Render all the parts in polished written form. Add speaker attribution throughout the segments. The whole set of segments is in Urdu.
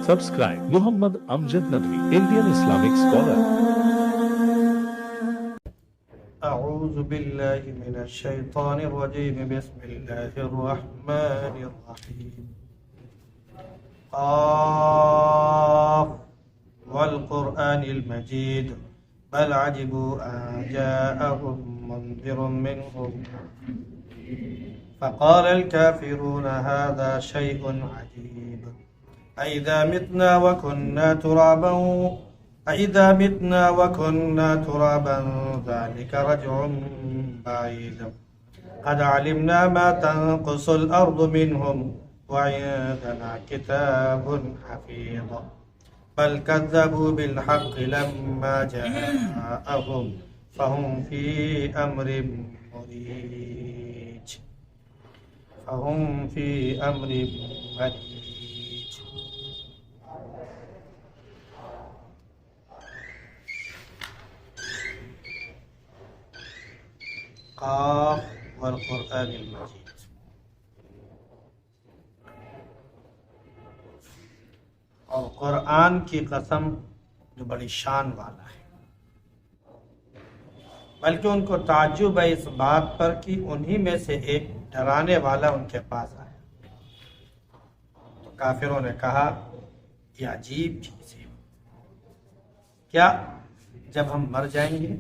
Speaker 1: Subscribe Muhammad Amjad Nadwi, Indian Islamic scholar.
Speaker 2: أعوذ بالله من الشيطان الرجيم بسم الله الرحمن الرحيم قاف والقرآن المجيد بل عجبوا أن جاءهم منذر منهم فقال الكافرون هذا شيء عجيب أإذا متنا وكنا ترابا ذلك رجع بعيد قد علمنا ما تنقص الأرض منهم وعندنا كتاب حفيظ بل كذبوا بالحق لما جاءهم فهم في أمر مريج قاف والقرآن المجيد. اور قرآن کی قسم جو بڑی شان والا ہے، بلکہ ان کو تعجب ہے اس بات پر کہ انہی میں سے ایک ڈرانے والا ان کے پاس آیا. تو کافروں نے کہا یہ عجیب چیز ہے، کیا جب ہم مر جائیں گے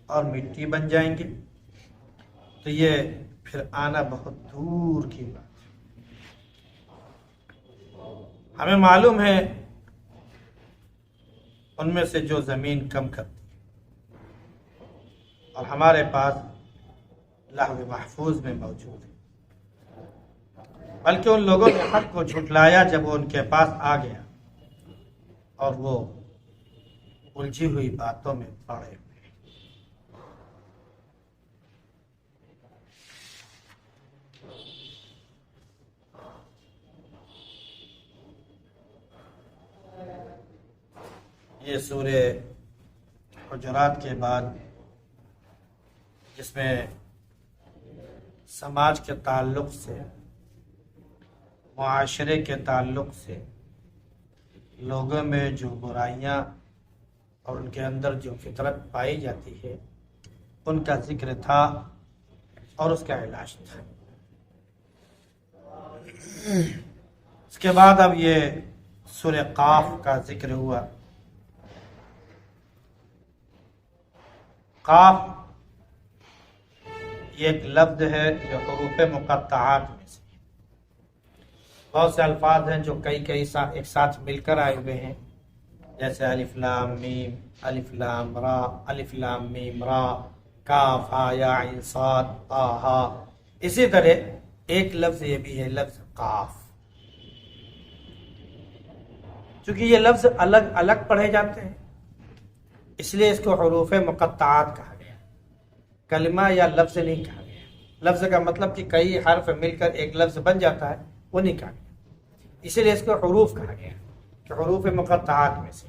Speaker 2: اور مٹی بن جائیں گے تو یہ پھر آنا بہت دور کی بات ہے. ہمیں معلوم ہے ان میں سے جو زمین کم کرتی ہے، اور ہمارے پاس لوح محفوظ میں موجود ہے. بلکہ ان لوگوں نے حق کو جھٹلایا جب وہ ان کے پاس آ گیا اور وہ الجھی ہوئی باتوں میں پڑے. یہ سورہ حجرات کے بعد جس میں سماج کے تعلق سے، معاشرے کے تعلق سے لوگوں میں جو برائیاں اور ان کے اندر جو فطرت پائی جاتی ہے ان کا ذکر تھا اور اس کا علاج تھا. اس کے بعد اب یہ سورہ قاف کا ذکر ہوا. قاف یہ ایک لفظ ہے جو حروف مقطعات میں سے ہے. بہت سے الفاظ ہیں جو کئی ایک ساتھ مل کر آئے ہوئے ہیں، جیسے الف لام میم، الف لام را، الف لام میم را، کاف ہا یا عین صاد طا ہا. اسی طرح ایک لفظ یہ بھی ہے لفظ قاف. چونکہ یہ لفظ الگ الگ پڑھے جاتے ہیں اس لیے اس کو حروف مقطعات کہا گیا، کلمہ یا لفظ نہیں کہا گیا. لفظ کا مطلب کہ کئی حرف مل کر ایک لفظ بن جاتا ہے وہ نہیں کہا گیا، اسی لیے اس کو حروف کہا گیا کہ حروف مقطعات میں سے.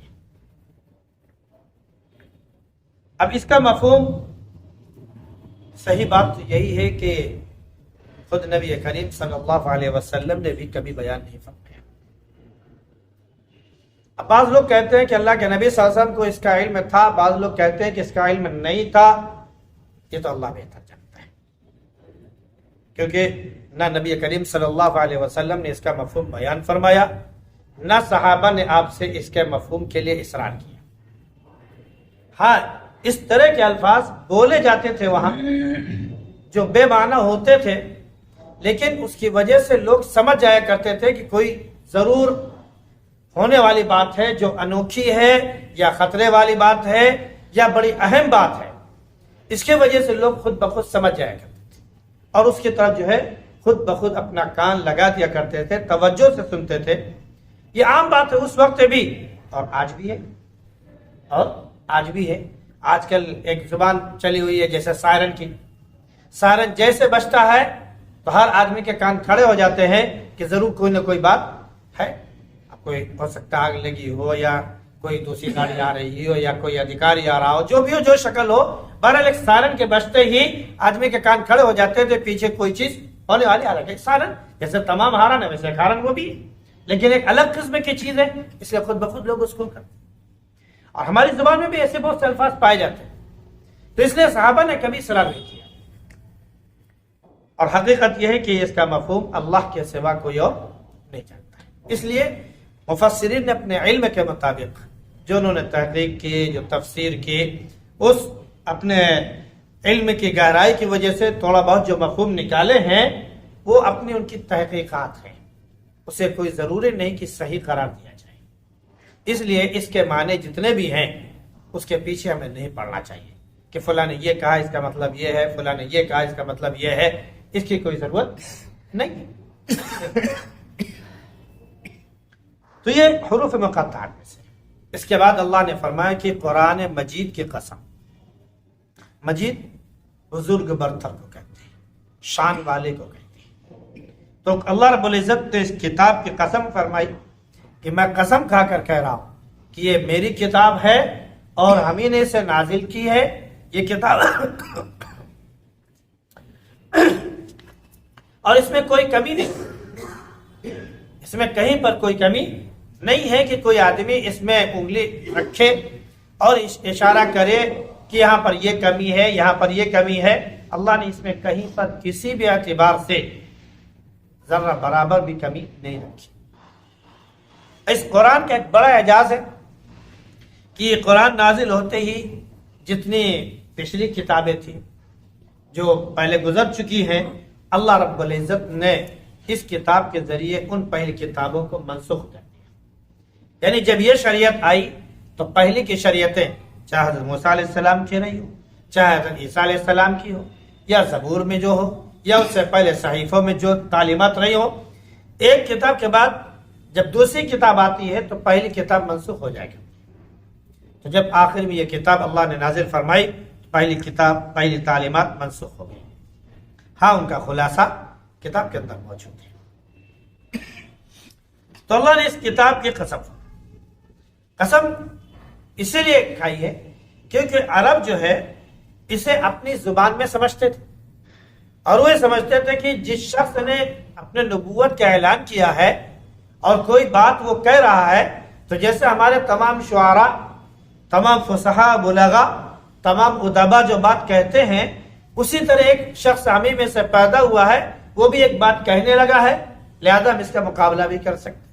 Speaker 2: اب اس کا مفہوم صحیح بات یہی ہے کہ خود نبی کریم صلی اللہ علیہ وسلم نے بھی کبھی بیان نہیں فرمایا. اب بعض لوگ کہتے ہیں کہ اللہ کے نبی صلی اللہ علیہ وسلم کو اس کا علم تھا، بعض لوگ کہتے ہیں کہ اس کا علم نہیں تھا. یہ تو اللہ بہتر جانتا ہے، کیونکہ نہ نبی کریم صلی اللہ علیہ وسلم نے اس کا مفہوم بیان فرمایا، نہ صحابہ نے آپ سے اس کے مفہوم کے لیے اصرار کیا. ہاں اس طرح کے الفاظ بولے جاتے تھے وہاں جو بے معنی ہوتے تھے، لیکن اس کی وجہ سے لوگ سمجھ جایا کرتے تھے کہ کوئی ضرور ہونے والی بات ہے جو انوکھی ہے یا خطرے والی بات ہے یا بڑی اہم بات ہے. اس کے وجہ سے لوگ خود بخود سمجھ جایا کرتے تھے اور اس کی طرف جو ہے خود بخود اپنا کان لگا دیا کرتے تھے، توجہ سے سنتے تھے. یہ عام بات ہے اس وقت بھی اور آج بھی ہے. آج کل ایک زبان چلی ہوئی ہے جیسے سائرن کی. سائرن جیسے بجتا ہے تو ہر آدمی کے کان کھڑے ہو جاتے ہیں کہ ضرور کوئی نہ کوئی بات ہے. کوئی ہو سکتا آگ لگی ہو یا کوئی دوسری گاڑی آ رہی ہو یا کوئی ادھیکاری آ رہا ہو، جو بھی ہو، جو شکل ہو، بہرحال ایک سائرن کے بجتے ہی آدمی کے کان کھڑے ہو جاتے تھے، پیچھے کوئی چیز ہونے والی آ رہی ہے. سائرن جیسے تمام ہارن ہے ویسے ایک ہارن وہ بھی، لیکن ایک الگ قسم کی چیز ہے، اس لیے خود بخود لوگ اس کو کرتے ہیں۔ اور ہماری زبان میں بھی ایسے بہت سے الفاظ پائے جاتے ہیں، تو اس لیے صحابہ نے کبھی اصرار نہیں کیا۔ اور حقیقت یہ ہے کہ اس کا مفہوم اللہ کے سوا کوئی اور نہیں جانتا ہے۔ اس لیے مفسرین نے اپنے علم کے مطابق جو انہوں نے تحقیق کی، جو تفسیر کی، اس اپنے علم کی گہرائی کی وجہ سے تھوڑا بہت جو مفہوم نکالے ہیں وہ اپنی ان کی تحقیقات ہیں، اسے کوئی ضروری نہیں کہ صحیح قرار دیا جائے۔ اس لیے اس کے معنی جتنے بھی ہیں اس کے پیچھے ہمیں نہیں پڑنا چاہیے کہ فلاں نے یہ کہا اس کا مطلب یہ ہے، فلاں نے یہ کہا اس کا مطلب یہ ہے، اس کی کوئی ضرورت نہیں۔ تو یہ حروف مقطعات میں سے۔ اس کے بعد اللہ نے فرمایا کہ قرآن مجید کی قسم۔ مجید بزرگ برتر کو کہتے ہیں، شان والے کو کہتے ہیں۔ تو اللہ رب العزت نے اس کتاب کی قسم فرمائی کہ میں قسم کھا کر کہہ رہا ہوں کہ یہ میری کتاب ہے اور ہم ہی نے اسے نازل کی ہے۔ یہ کتاب اور اس میں کوئی کمی نہیں، اس میں کہیں پر کوئی کمی نہیں ہے کہ کوئی آدمی اس میں انگلی رکھے اور اشارہ کرے کہ یہاں پر یہ کمی ہے، یہاں پر یہ کمی ہے۔ اللہ نے اس میں کہیں پر کسی بھی اعتبار سے ذرہ برابر بھی کمی نہیں رکھی۔ اس قرآن کا ایک بڑا اعجاز ہے کہ یہ قرآن نازل ہوتے ہی جتنی پچھلی کتابیں تھیں جو پہلے گزر چکی ہیں، اللہ رب العزت نے اس کتاب کے ذریعے ان پہلی کتابوں کو منسوخ کر دیا۔ یعنی جب یہ شریعت آئی تو پہلی کی شریعتیں چاہے حضرت موسیٰ علیہ السلام کی رہی ہو، چاہے حضرت عیسیٰ علیہ السلام کی ہو، یا زبور میں جو ہو، یا اس سے پہلے صحیفوں میں جو تعلیمات رہی ہو، ایک کتاب کے بعد جب دوسری کتاب آتی ہے تو پہلی کتاب منسوخ ہو جائے گی۔ تو جب آخر میں یہ کتاب اللہ نے نازل فرمائی تو پہلی کتاب، پہلی تعلیمات منسوخ ہو گئی۔ ہاں، ان کا خلاصہ کتاب کے اندر موجود ہے۔ تو اللہ نے اس کتاب کی قسم اسی لیے کھائی ہے کیونکہ عرب جو ہے اسے اپنی زبان میں سمجھتے تھے، اور وہ سمجھتے تھے کہ جس شخص نے اپنے نبوت کا اعلان کیا ہے اور کوئی بات وہ کہہ رہا ہے، تو جیسے ہمارے تمام شعراء، تمام فصحاء، بلغاء، تمام ادبا جو بات کہتے ہیں، اسی طرح ایک شخص ہمیں میں سے پیدا ہوا ہے، وہ بھی ایک بات کہنے لگا ہے، لہذا ہم اس کا مقابلہ بھی کر سکتے ہیں۔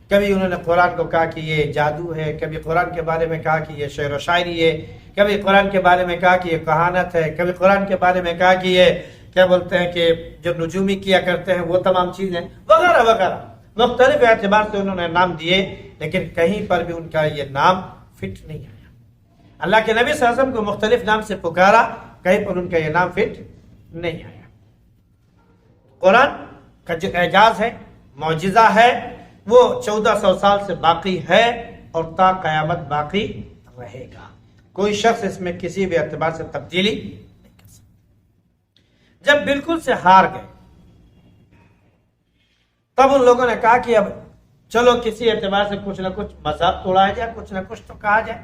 Speaker 2: کبھی انہوں نے قرآن کو کہا کہ یہ جادو ہے، کبھی قرآن کے بارے میں کہا کہ یہ شعر و شاعری ہے، کبھی قرآن کے بارے میں کہا کہ یہ کہانت ہے، کبھی قرآن کے بارے میں کہا کہ یہ کیا بولتے ہیں کہ جو نجومی کیا کرتے ہیں وہ تمام چیزیں وغیرہ وغیرہ، مختلف اعتبار سے انہوں نے نام دیے، لیکن کہیں پر بھی ان کا یہ نام فٹ نہیں آیا۔ اللہ کے نبی صلی اللہ علیہ وسلم کو مختلف نام سے پکارا، کہیں پر ان کا یہ نام فٹ نہیں آیا۔ قرآن کا جو اعجاز ہے، معجزہ ہے، وہ 1400 سال سے باقی ہے اور تا قیامت باقی رہے گا۔ کوئی شخص اس میں کسی بھی اعتبار سے تبدیلی نہیں کر سکتا۔ جب بالکل سے ہار گئے تب ان لوگوں نے کہا کہ اب چلو کسی اعتبار سے کچھ نہ کچھ مذہب توڑایا جائے، کچھ نہ کچھ تو کہا جائے۔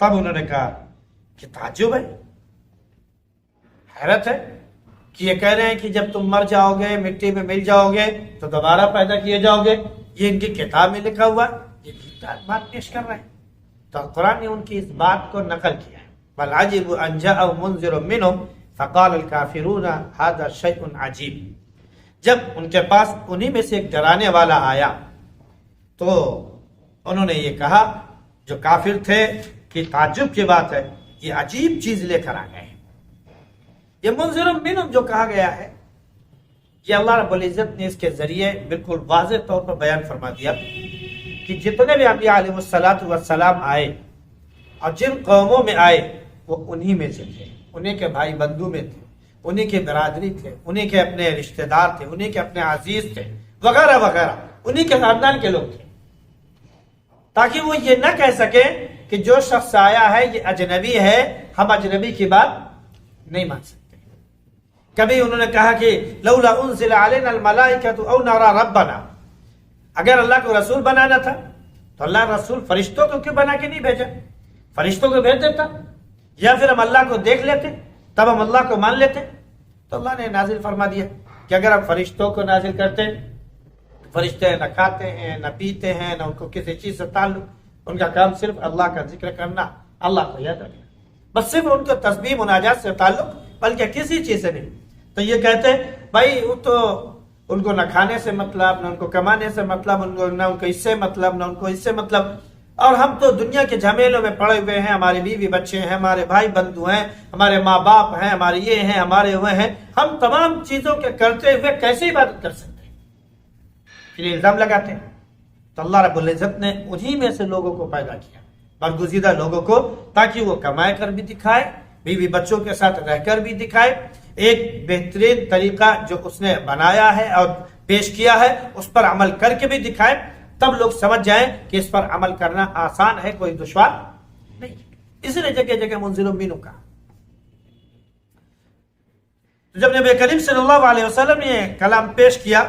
Speaker 2: تب انہوں نے کہا کہ تعجب ہے، حیرت ہے کہ یہ کہہ رہے ہیں کہ جب تم مر جاؤ گے، مٹی میں مل جاؤ گے تو دوبارہ پیدا کیے جاؤ گے، یہ ان کی کتاب میں لکھا ہوا، یہ بات پیش کر رہے ہیں۔ تو قرآن نے ان کی اس بات کو نقل کیا ہے، بل عجبوا ان جاءهم منذر منهم فقال الكافرون هذا شيء عجیب۔ جب ان کے پاس انہی میں سے ایک ڈرانے والا آیا تو انہوں نے یہ کہا، جو کافر تھے، کہ تعجب کی بات ہے، یہ عجیب چیز لے کر آ گئے۔ یہ منذر منہم جو کہا گیا ہے، یہ اللہ رب العزت نے اس کے ذریعے بالکل واضح طور پر بیان فرما دیا کہ جتنے بھی انبیاء علیہ السلام آئے اور جن قوموں میں آئے وہ انہی میں سے تھے، انہی کے بھائی بندو میں تھے، انہی کے برادری تھے، انہی کے اپنے رشتہ دار تھے، انہی کے اپنے عزیز تھے، وغیرہ وغیرہ، انہی کے خاندان کے لوگ تھے، تاکہ وہ یہ نہ کہہ سکیں کہ جو شخص آیا ہے یہ اجنبی ہے، ہم اجنبی کی بات نہیں مان سکتے۔ کبھی انہوں نے کہا کہ لولا انزل علینا الملائکۃ او نرى ربنا، اگر اللہ کو رسول بنانا تھا تو اللہ رسول فرشتوں کو کیوں بنا کے نہیں بھیجا؟ فرشتوں کو بھیج دیتا، یا پھر ہم اللہ کو دیکھ لیتے تب ہم اللہ کو مان لیتے۔ تو اللہ نے نازل فرما دیا کہ اگر ہم فرشتوں کو نازل کرتے فرشتے نہ کھاتے ہیں نہ پیتے ہیں نہ ان کو کسی چیز سے تعلق، ان کا کام صرف اللہ کا ذکر کرنا، اللہ کو یاد رکھنا، بس صرف ان کو تسبیح مناجات سے تعلق، بلکہ کسی چیز سے نہیں۔ تو یہ کہتے ہیں بھائی وہ تو ان کو نہ کھانے سے مطلب، نہ ان کو کمانے سے مطلب، نہ ان کو اس سے مطلب، نہ ان کو اس سے مطلب، اور ہم تو دنیا کے جھمیلوں میں پڑے ہوئے ہیں، ہماری بیوی بچے ہیں، ہمارے بھائی بندو ہیں، ہمارے ماں باپ ہیں، ہمارے یہ ہیں، ہمارے وہ ہیں، ہم تمام چیزوں کے کرتے ہوئے کیسے عبادت کر سکتے ہیں؟ پھر الزام لگاتے ہیں۔ تو اللہ رب العزت نے انہی میں سے لوگوں کو پیدا کیا، برگزیدہ لوگوں کو، تاکہ وہ کمائے کر بھی دکھائے، بیوی بچوں کے ساتھ رہ کر بھی دکھائے، ایک بہترین طریقہ جو اس نے بنایا ہے اور پیش کیا ہے اس پر عمل کر کے بھی دکھائے، تب لوگ سمجھ جائیں کہ اس پر عمل کرنا آسان ہے، کوئی دشوار نہیں۔ اس لیے جگہ جگہ منزل مینوں کا۔ جب نبی کریم صلی اللہ علیہ وسلم نے یہ کلام پیش کیا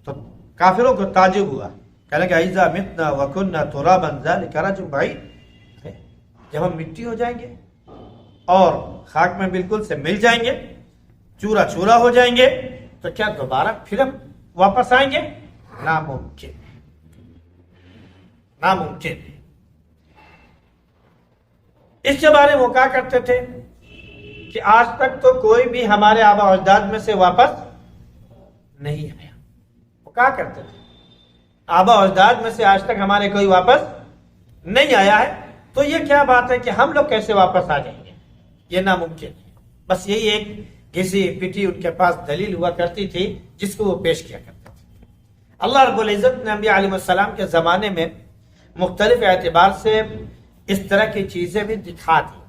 Speaker 2: تو کافروں کو تعجب ہوا، کہنے کہ اذا متنا وکننا ترابا ذلک رجل بعید، جب ہم مٹی ہو جائیں گے اور خاک میں بالکل سے مل جائیں گے، چورا چورا ہو جائیں گے، تو کیا دوبارہ پھر ہم واپس آئیں گے؟ ناممکن، ناممکن۔ اس کے بارے میں وہ کہا کرتے تھے کہ آج تک تو کوئی بھی ہمارے آبا و اجداد میں سے واپس نہیں آیا۔ وہ کہا کرتے تھے آبا و اجداد میں سے آج تک ہمارے کوئی واپس نہیں آیا ہے، تو یہ کیا بات ہے کہ ہم لوگ کیسے واپس آ جائیں گے؟ یہ ناممکن ہے۔ بس یہی ایک گھسی پٹی ان کے پاس دلیل ہوا کرتی تھی جس کو وہ پیش کیا کرتے تھے۔ اللہ رب العزت نے انبیاء علیہ السلام کے زمانے میں مختلف اعتبار سے اس طرح کی چیزیں بھی دکھا دی،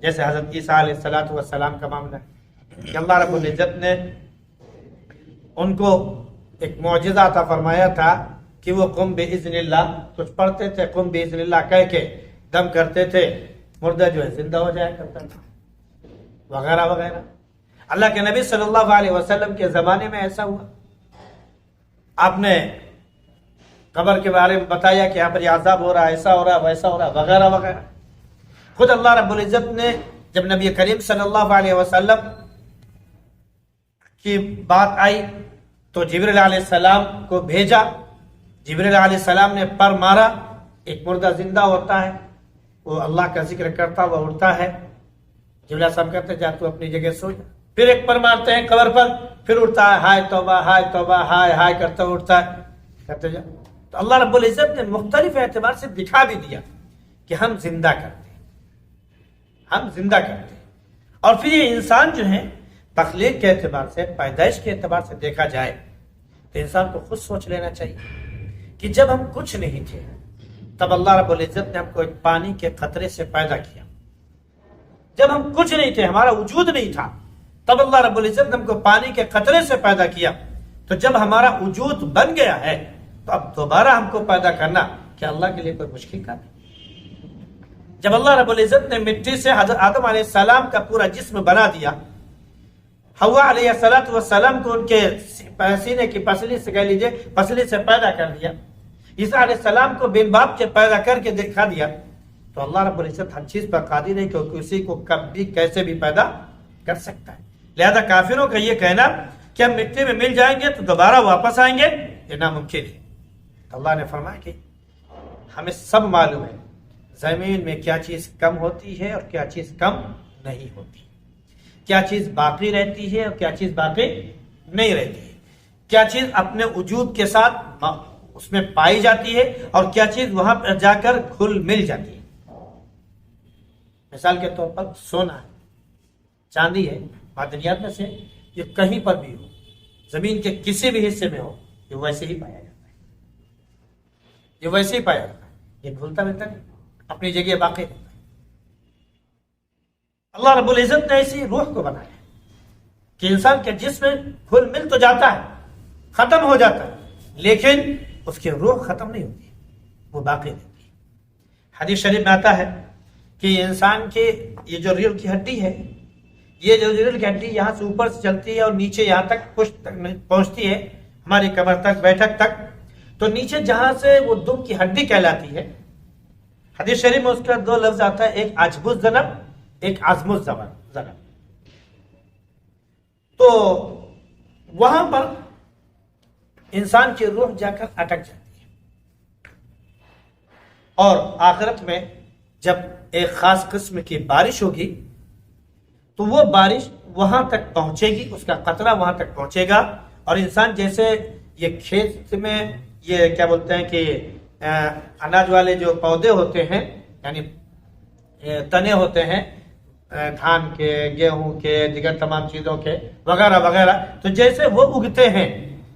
Speaker 2: جیسے حضرت عیسیٰ علیہ السلام کا معاملہ ہے کہ اللہ رب العزت نے ان کو ایک معجزہ عطا فرمایا تھا کہ وہ قم باذن اللہ، کچھ پڑھتے تھے قم باذن اللہ کہہ کے دم کرتے تھے، مردہ جو ہے زندہ ہو جایا کرتا تھا، وغیرہ وغیرہ۔ اللہ کے نبی صلی اللہ علیہ وسلم کے زمانے میں ایسا ہوا، آپ نے قبر کے بارے میں بتایا کہ یہاں پر یہ عذاب ہو رہا ہے، ایسا ہو رہا ہے، ویسا ہو رہا ہے، وغیرہ وغیرہ۔ خود اللہ رب العزت نے جب نبی کریم صلی اللہ علیہ وسلم کی بات آئی تو جبریل علیہ السلام کو بھیجا، جبریل علیہ السلام نے پر مارا، ایک مردہ زندہ ہوتا ہے، وہ اللہ کا ذکر کرتا ہوا اٹھتا ہے، جبریل علیہ السلام کہتے ہیں جا تو اپنی جگہ سو جا، پھر ایک پر مارتے ہیں قبر پر، پھر اٹھتا ہے، ہائے توبہ ہائے توبہ ہائے ہائے کرتا ہوا اٹھتا ہے، کہتے جا۔ تو اللہ رب العزت نے مختلف اعتبار سے دکھا بھی دیا کہ ہم زندہ کرتے ہیں، ہم زندہ کرتے ہیں۔ اور پھر یہ انسان جو ہے تخلیق کے اعتبار سے، پیدائش کے اعتبار سے دیکھا جائے تو انسان کو خود سوچ لینا چاہیے کہ جب ہم کچھ نہیں تھے تب اللہ رب العزت نے ہم کو ایک پانی کے قطرے سے پیدا کیا، جب ہم کچھ نہیں تھے، ہمارا وجود نہیں تھا، تب اللہ رب العزت نے ہم کو پانی کے قطرے سے پیدا کیا، تو جب ہمارا وجود بن گیا ہے تو اب دوبارہ ہم کو پیدا کرنا کیا اللہ کے لیے کوئی مشکل کام ہے؟ جب اللہ رب العزت نے مٹی سے حضرت آدم علیہ السلام کا پورا جسم بنا دیا، حوا علیہ السلام کو ان کے سینے کی پسلی سے کہہ لیجئے پسلی سے پیدا کر دیا، عیسیٰ علیہ السلام کو بن باپ کے پیدا کر کے دکھا دیا، تو اللہ رب العزت ہر چیز پر قادر ہے کہ کسی کو کب بھی کیسے بھی پیدا کر سکتا ہے۔ لہذا کافروں کا یہ کہنا کہ ہم مٹی میں مل جائیں گے تو دوبارہ واپس آئیں گے، یہ ناممکن ہے۔ اللہ نے فرمایا کہ ہمیں سب معلوم ہے زمین میں کیا چیز کم ہوتی ہے اور کیا چیز کم نہیں ہوتی، کیا چیز باقی رہتی ہے اور کیا چیز باقی نہیں رہتی ہے، کیا چیز اپنے وجود کے ساتھ اس میں پائی جاتی ہے اور کیا چیز وہاں پر جا کر گھل مل جاتی ہے۔ مثال کے طور پر سونا ہے، چاندی ہے، معدنیات میں سے یہ کہیں پر بھی ہو، زمین کے کسی بھی حصے میں ہو، یہ ویسے ہی پایا جاتا ہے، یہ ویسے ہی پایا جاتا ہے، یہ گھلتا ملتا نہیں، اپنی جگہ باقی رہتا ہے۔ اللہ رب العزت نے ایسی روح کو بنایا کہ انسان کے جسم میں گھل مل تو جاتا ہے، ختم ہو جاتا ہے، لیکن اس کی روح ختم نہیں ہوتی، وہ باقی رہتی ہے۔ حدیث شریف میں آتا ہے کہ انسان کے یہ جو ریڑھ کی ہڈی ہے، یہ جو ریڑھ کی ہڈی یہاں سے اوپر سے چلتی ہے اور نیچے یہاں تک پشت تک پہنچتی ہے، ہماری کمر تک، بیٹھک تک، تو نیچے جہاں سے وہ دم کی ہڈی کہلاتی ہے، حدیث شریف میں اس کا دو لفظ آتا ہے، ایک عجب الذنب، ایک عظم الذنب۔ تو وہاں پر انسان کی روح جا کر اٹک جاتی ہے، اور آخرت میں جب ایک خاص قسم کی بارش ہوگی تو وہ بارش وہاں تک پہنچے گی، اس کا قطرہ وہاں تک پہنچے گا، اور انسان جیسے یہ کھیت میں یہ کیا بولتے ہیں کہ اناج والے جو پودے ہوتے ہیں، یعنی تنے ہوتے ہیں دھان کے، گیہوں کے، دیگر تمام چیزوں کے وغیرہ وغیرہ، تو جیسے وہ اگتے ہیں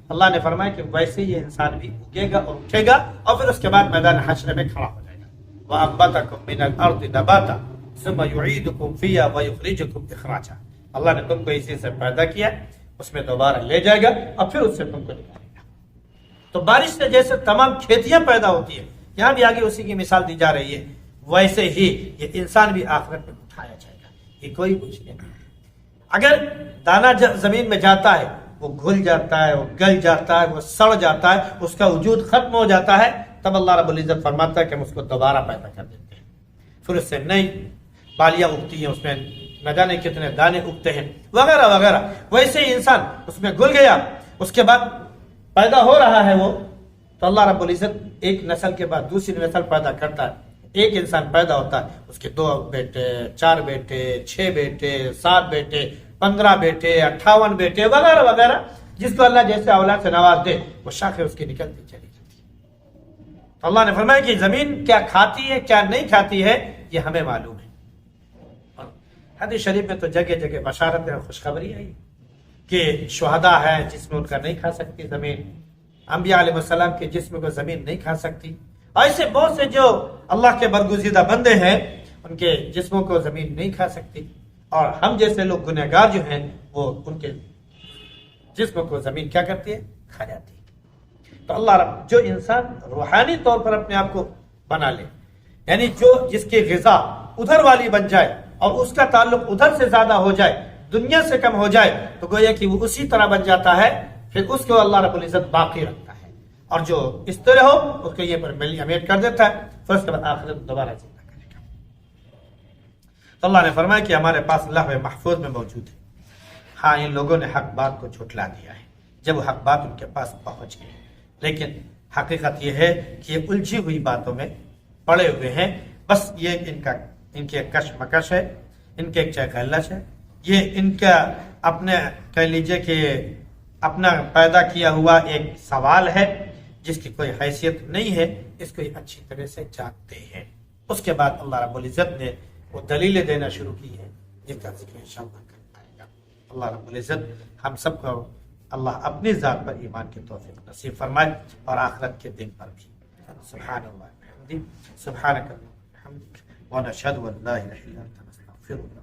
Speaker 2: اللہ نے فرمایا کہ ویسے یہ انسان بھی اگے گا اور اٹھے گا، اور پھر اس کے بعد میدان حشر میں کھڑا ہو جائے گا۔ وَأَنبَتَكُم مِّنَ الْأَرْضِ نَبَاتًا ثُمَّ يُعِيدُكُم فِيهَا وَيُخْرِجُكُم إِخْرَاجًا، اللہ نے تم کو اسی سے پیدا کیا، اس میں دوبارہ لے جائے گا اور پھر اس سے تم کو نکالے گا۔ تو بارش سے جیسے تمام کھیتیاں پیدا ہوتی ہیں، یہاں بھی آگے اسی کی مثال دی جا رہی ہے، ویسے ہی یہ انسان بھی آخرت میں اٹھایا جائے گا، یہ کوئی کچھ نہیں۔ اگر دانا زمین میں جاتا ہے وہ گھل جاتا ہے، وہ گل جاتا ہے، وہ سڑ جاتا ہے، اس کا وجود ختم ہو جاتا ہے، تب اللہ رب العزت فرماتا ہے کہ ہم اس کو دوبارہ پیدا کر دیتے ہیں، پھر اس سے نئی بالیاں اگتی ہیں، اس میں نہ جانے کتنے دانے اگتے ہیں وغیرہ وغیرہ۔ ویسے ہی انسان اس میں گھل گیا، اس کے بعد پیدا ہو رہا ہے وہ، تو اللہ رب العزت ایک نسل کے بعد دوسری نسل پیدا کرتا ہے۔ ایک انسان پیدا ہوتا ہے، اس کے 2 بیٹے، 4 بیٹے، 6 بیٹے، 7 بیٹے، 15 بیٹے، 58 بیٹے وغیرہ وغیرہ، جس کو اللہ جیسے اولاد سے نواز دے وہ شاخیں اس کی نکلتی چلی جاتی ہے۔ تو اللہ نے فرمایا کہ زمین کیا کھاتی ہے کیا نہیں کھاتی ہے یہ ہمیں معلوم ہے۔ اور حدیث شریف میں تو جگہ جگہ بشارت اور خوشخبری آئی کہ شہداء ہیں جسم ان کا نہیں کھا سکتی زمین، انبیاء علیہ السلام کے جسم کو زمین نہیں کھا سکتی، ایسے بہت سے جو اللہ کے برگزیدہ بندے ہیں ان کے جسموں کو زمین نہیں کھا سکتی، اور ہم جیسے لوگ گنہگار جو ہیں وہ ان کے جسم کو زمین کیا کرتی ہے؟ کھا جاتی ہے۔ تو اللہ رب جو انسان روحانی طور پر اپنے آپ کو بنا لے، یعنی جو جس کی غذا ادھر والی بن جائے اور اس کا تعلق ادھر سے زیادہ ہو جائے، دنیا سے کم ہو جائے، تو گویا کہ وہ اسی طرح بن جاتا ہے، پھر اس کو اللہ رب العزت باقی رکھتا ہے، اور جو اس طرح ہو اس کو یہ پر ملی امیٹ کر دیتا ہے، پھر اس کے بعد آخرت دوبارہ زندہ کرے گا۔ تو اللہ نے فرمایا کہ ہمارے پاس لوح محفوظ میں موجود ہے۔ ہاں ان لوگوں نے حق بات کو جھٹلا دیا ہے جب وہ حق بات ان کے پاس پہنچ گئی، لیکن حقیقت یہ ہے کہ یہ الجھی ہوئی باتوں میں پڑے ہوئے ہیں، بس یہ ان کے کشمکش ہے، ان کے ایک چہلش ہے، یہ ان کا اپنے کہہ لیجئے کہ اپنا پیدا کیا ہوا ایک سوال ہے جس کی کوئی حیثیت نہیں ہے، اس کو یہ اچھی طرح سے جانتے ہیں۔ اس کے بعد اللہ رب العزت نے وہ دلیلیں دینا شروع کی ہیں جن کا ذکر انشاءاللہ کر پائے گا۔ اللہ رب العزت ہم سب کو اللہ اپنی ذات پر ایمان کی توفیق نصیب فرمائے، اور آخرت کے دن پر بھی۔ سبحان اللہ وبحمدہ، سبحانک اللہم وبحمدک، ونشہد ان لا الہ الا انت نستغفرک۔